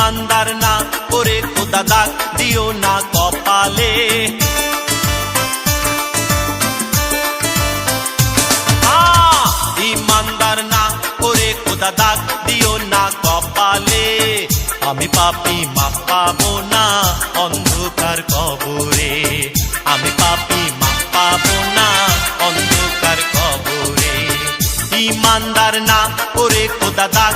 ইমানদার না করে খোদা দাগ দিও না কপালে। ইমানদার না করে খোদা দাগ দিও না কপালে। আমি পাপী মাপ পাবো না অন্ধকার কবরে, আমি পাপী মাপ পাবো না অন্ধকার কবরে। ইমানদার না করে খোদা দাগ